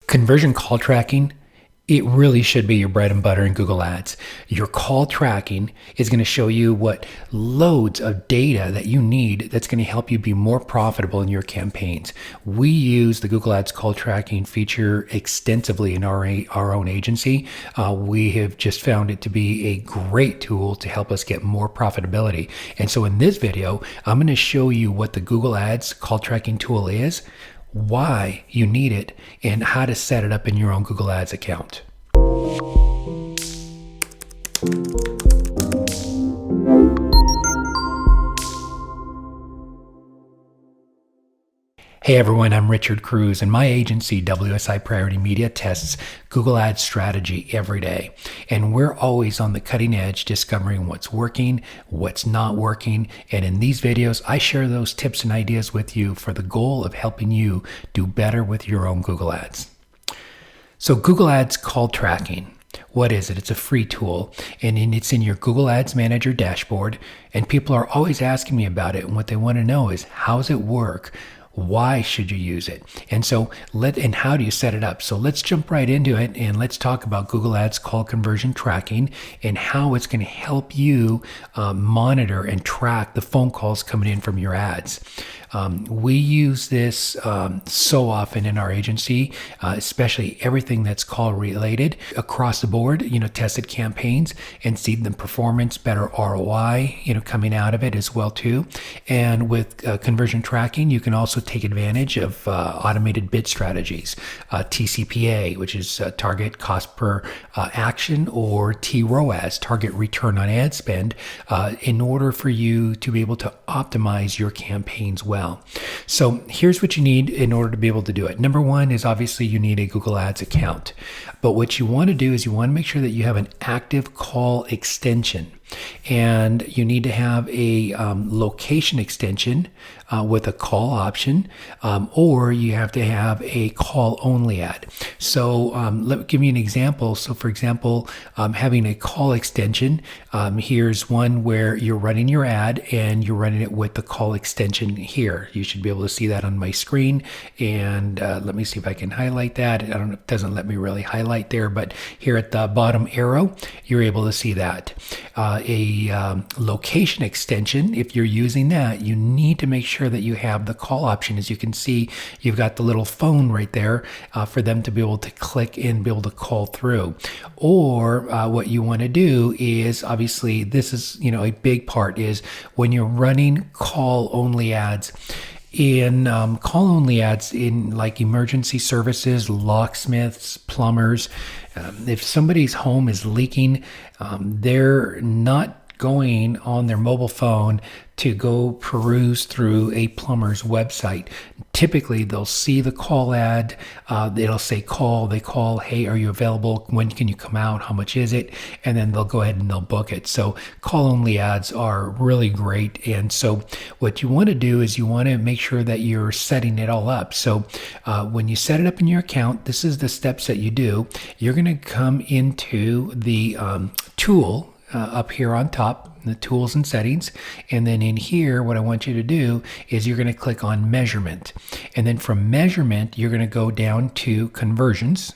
Conversion call tracking, it really should be your bread and butter in Google Ads. Your call tracking is going to show you what loads of data that you need that's going to help you be more profitable in your campaigns. We use the Google Ads call tracking feature extensively in our own agency. We have just found it to be a great tool to help us get more profitability. And so in this video, I'm going to show you what the Google Ads call tracking tool is, why you need it, and how to set it up in your own Google Ads account. Hey everyone, I'm Richard Cruz, and my agency, WSI Priority Media, tests Google Ads strategy every day. And we're always on the cutting edge, discovering what's working, what's not working. And in these videos, I share those tips and ideas with you for the goal of helping you do better with your own Google Ads. So Google Ads call tracking. What is it? It's a free tool, and it's in your Google Ads Manager dashboard. And people are always asking me about it. And what they want to know is, how does it work? Why should you use it? And so and how do you set it up? So let's jump right into it, and let's talk about Google Ads call conversion tracking and how it's going to help you monitor and track the phone calls coming in from your ads. We use this so often in our agency, especially everything that's call related across the board, tested campaigns and see the performance, better ROI, coming out of it as well too. And with conversion tracking, you can also take advantage of automated bid strategies, TCPA, which is target cost per action, or TROAS, target return on ad spend, in order for you to be able to optimize your campaigns well. So here's what you need in order to be able to do it. Number one is obviously you need a Google Ads account. But what you want to do is you want to make sure that you have an active call extension. And you need to have a location extension with a call option, or you have to have a call only ad. So let me give you an example. So for example, having a call extension, here's one where you're running your ad and you're running it with the call extension here. You should be able to see that on my screen. And let me see if I can highlight that. I don't know, it doesn't let me really highlight there, but here at the bottom arrow, you're able to see that. A location extension, if you're using that, you need to make sure that you have the call option. As you can see, you've got the little phone right there for them to be able to click and be able to call through. Or what you want to do is, obviously, this is, a big part is when you're running call only ads. In call only ads in like emergency services, locksmiths, plumbers, if somebody's home is leaking, they're not going on their mobile phone to go peruse through a plumber's website. Typically, they'll see the call ad. It'll say call. They call, hey, are you available? When can you come out? How much is it? And then they'll go ahead and they'll book it. So call-only ads are really great. And so what you want to do is you want to make sure that you're setting it all up. So when you set it up in your account, this is the steps that you do. You're going to come into the tool up here on top, the tools and settings. And then in here, what I want you to do is you're going to click on measurement. And then from measurement, you're going to go down to conversions.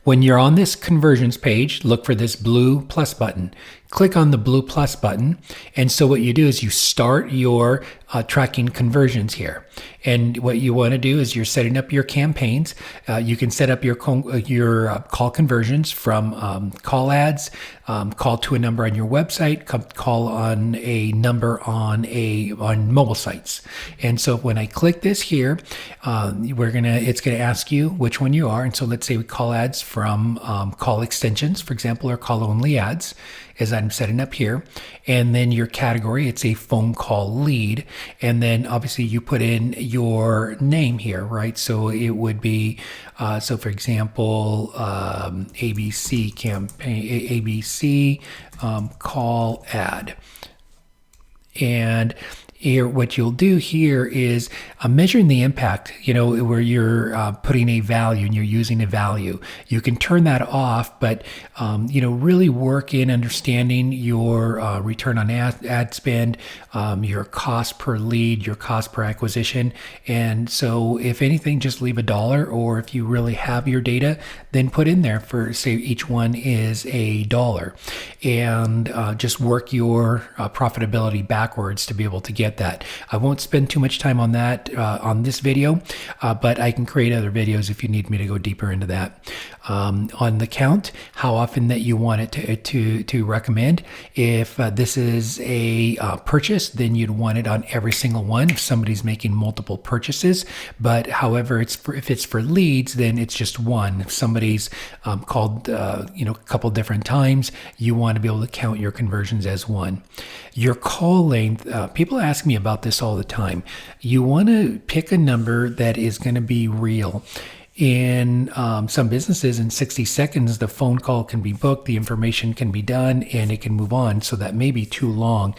When you're on this conversions page, look for this blue plus button. Click on the blue plus button. And so what you do is you start your tracking conversions here. And what you want to do is you're setting up your campaigns. You can set up your call conversions from call ads, call to a number on your website, call on a number on mobile sites. And so when I click this here, it's gonna ask you which one you are. And so let's say we call ads from call extensions, for example, or call only ads, as I'm setting up here. And then your category, it's a phone call lead. And then obviously you put in your name here, right? So it would be, so for example, ABC campaign, ABC call ad. And Here, what you'll do here is measuring the impact, where you're putting a value and you're using a value. You can turn that off, but, really work in understanding your return on ad spend, your cost per lead, your cost per acquisition. And so if anything, just leave $1, or if you really have your data, then put in there for, say, each one is $1, and just work your profitability backwards to be able to get that. I won't spend too much time on that on this video, but I can create other videos if you need me to go deeper into that. On the count, how often that you want it to recommend. If this is a purchase, then you'd want it on every single one if somebody's making multiple purchases. But however, if it's for leads, then it's just one. If somebody's called a couple different times, you want to be able to count your conversions as one. Your call length, people ask me about this all the time. You want to pick a number that is going to be real. In some businesses, in 60 seconds, the phone call can be booked, the information can be done, and it can move on. So that may be too long.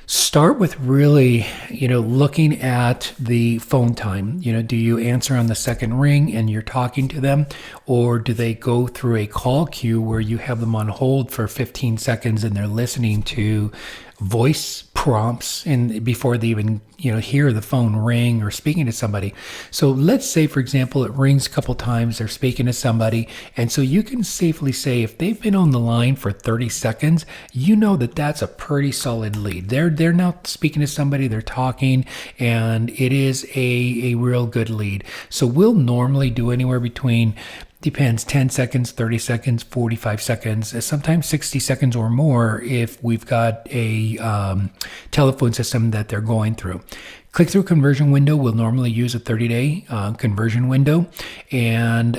Start with really, looking at the phone time. Do you answer on the second ring and you're talking to them, or do they go through a call queue where you have them on hold for 15 seconds and they're listening to voice prompts and before they even hear the phone ring or speaking to somebody? So let's say, for example, it rings a couple times, they're speaking to somebody, and so you can safely say if they've been on the line for 30 seconds, that that's a pretty solid lead. They're now speaking to somebody, they're talking, and it is a real good lead. So we'll normally do anywhere between, depends, 10 seconds, 30 seconds, 45 seconds, sometimes 60 seconds or more if we've got a telephone system that they're going through. Click-through conversion window, we'll normally use a 30-day conversion window. And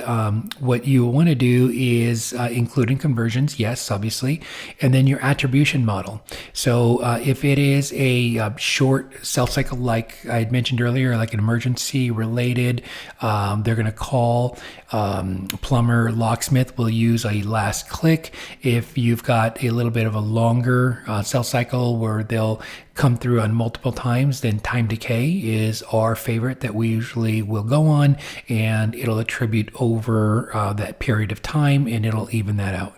what you want to do is including conversions, yes, obviously, and then your attribution model. So if it is a short sales cycle, like I had mentioned earlier, like an emergency related, they're going to call plumber, locksmith, will use a last click. If you've got a little bit of a longer sales cycle where they'll come through on multiple times, then time decay is our favorite that we usually will go on, and it'll attribute over that period of time and it'll even that out.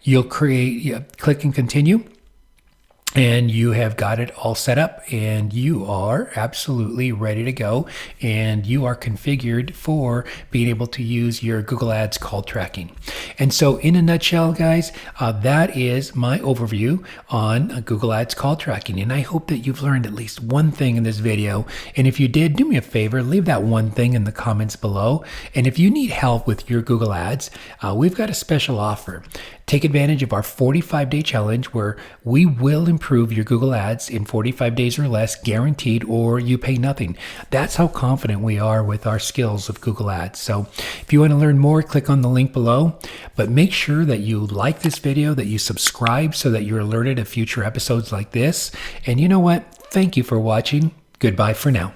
You'll click and continue. And you have got it all set up and you are absolutely ready to go, and you are configured for being able to use your Google Ads call tracking. And so in a nutshell, guys, that is my overview on Google Ads call tracking. And I hope that you've learned at least one thing in this video. And if you did, do me a favor, leave that one thing in the comments below. And if you need help with your Google Ads, we've got a special offer. Take advantage of our 45-day challenge where we will improve your Google Ads in 45 days or less, guaranteed, or you pay nothing. That's how confident we are with our skills of Google Ads. So if you want to learn more, click on the link below. But make sure that you like this video, that you subscribe so that you're alerted of future episodes like this. And you know what? Thank you for watching. Goodbye for now.